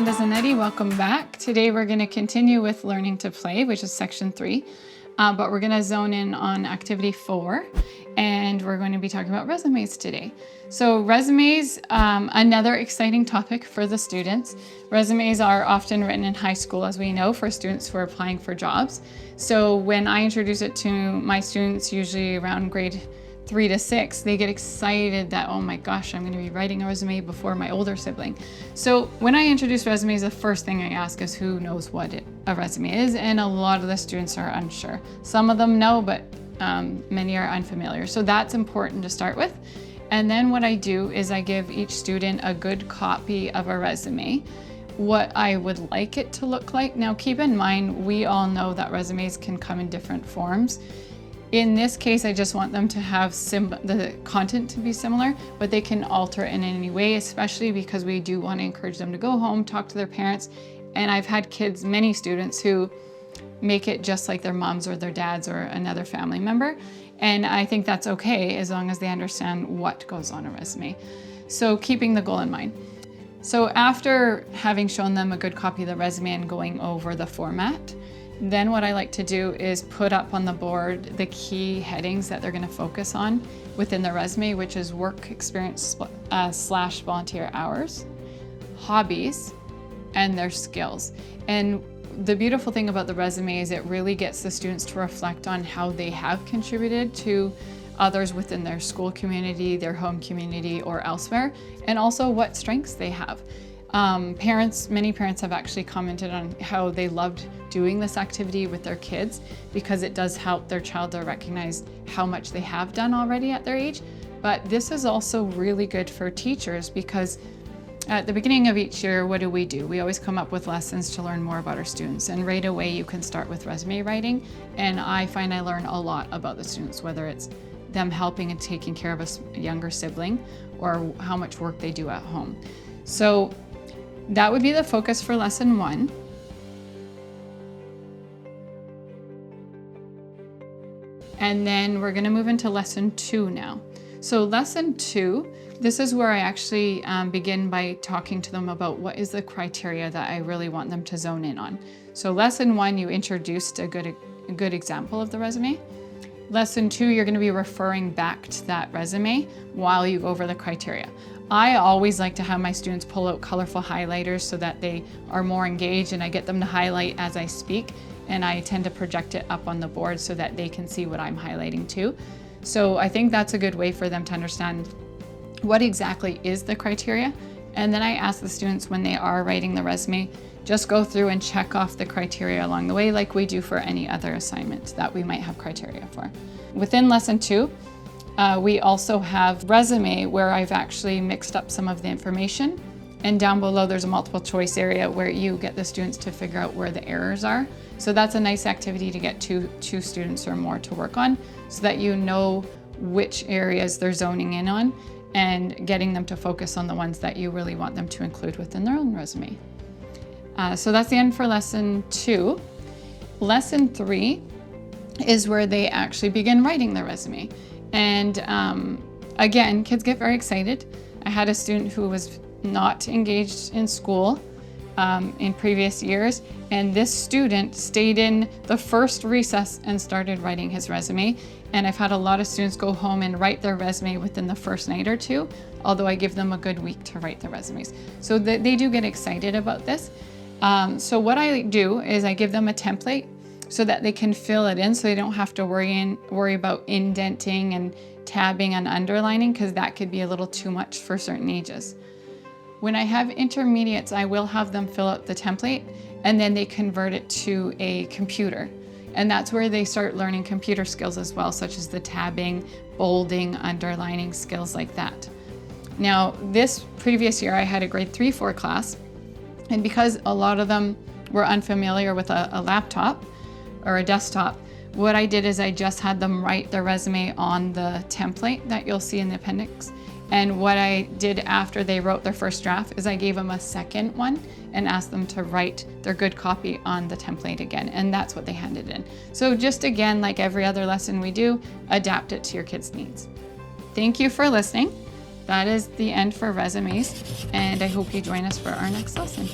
to Zanette. Welcome back. Today we're going to continue with learning to play, which is section 3, but we're going to zone in on activity 4, and we're going to be talking about resumes today. So resumes, another exciting topic for the students. Resumes are often written in high school, as we know, for students who are applying for jobs. So when I introduce it to my students, usually around grade 3 to 6, they get excited that, oh my gosh, I'm going to be writing a resume before my older sibling. So when I introduce resumes, the first thing I ask is who knows what a resume is, and a lot of the students are unsure. Some of them know, but many are unfamiliar. So that's important to start with. And then what I do is I give each student a good copy of a resume, what I would like it to look like. Now keep in mind, we all know that resumes can come in different forms. In this case, I just want them to have the content to be similar, but they can alter it in any way, especially because we do want to encourage them to go home, talk to their parents. And I've had kids, many students, who make it just like their moms or their dads or another family member. And I think that's okay as long as they understand what goes on a resume. So keeping the goal in mind. So after having shown them a good copy of the resume and going over the format, then what I like to do is put up on the board the key headings that they're going to focus on within the resume, which is work experience / volunteer hours, hobbies, and their skills. And the beautiful thing about the resume is it really gets the students to reflect on how they have contributed to others within their school community, their home community, or elsewhere, and also what strengths they have. Many parents have actually commented on how they loved doing this activity with their kids because it does help their child to recognize how much they have done already at their age. But this is also really good for teachers because at the beginning of each year, what do? We always come up with lessons to learn more about our students, and right away you can start with resume writing, and I find I learn a lot about the students, whether it's them helping and taking care of a younger sibling or how much work they do at home. So that would be the focus for lesson 1. And then we're going to move into lesson 2 now. So lesson 2, this is where I actually begin by talking to them about what is the criteria that I really want them to zone in on. So lesson 1, you introduced a good example of the resume. Lesson 2, you're going to be referring back to that resume while you go over the criteria. I always like to have my students pull out colorful highlighters so that they are more engaged, and I get them to highlight as I speak, and I tend to project it up on the board so that they can see what I'm highlighting too. So I think that's a good way for them to understand what exactly is the criteria. And then I ask the students, when they are writing the resume, just go through and check off the criteria along the way like we do for any other assignment that we might have criteria for. Within lesson 2, we also have resume where I've actually mixed up some of the information, and down below there's a multiple choice area where you get the students to figure out where the errors are. So that's a nice activity to get two students or more to work on so that you know which areas they're zoning in on and getting them to focus on the ones that you really want them to include within their own resume. So that's the end for lesson 2. Lesson 3 is where they actually begin writing their resume. And again, kids get very excited. I had a student who was not engaged in school in previous years, and this student stayed in the first recess and started writing his resume. And I've had a lot of students go home and write their resume within the first night or 2, although I give them a good week to write their resumes. So they do get excited about this. So what I do is I give them a template so that they can fill it in, so they don't have to worry about indenting and tabbing and underlining, because that could be a little too much for certain ages. When I have intermediates, I will have them fill out the template and then they convert it to a computer. And that's where they start learning computer skills as well, such as the tabbing, bolding, underlining, skills like that. Now, this previous year I had a grade 3-4 class, and because a lot of them were unfamiliar with a laptop or a desktop, what I did is I just had them write their resume on the template that you'll see in the appendix. And what I did after they wrote their first draft is I gave them a second one and asked them to write their good copy on the template again. And that's what they handed in. So just again, like every other lesson we do, adapt it to your kids' needs. Thank you for listening. That is the end for resumes, and I hope you join us for our next lesson.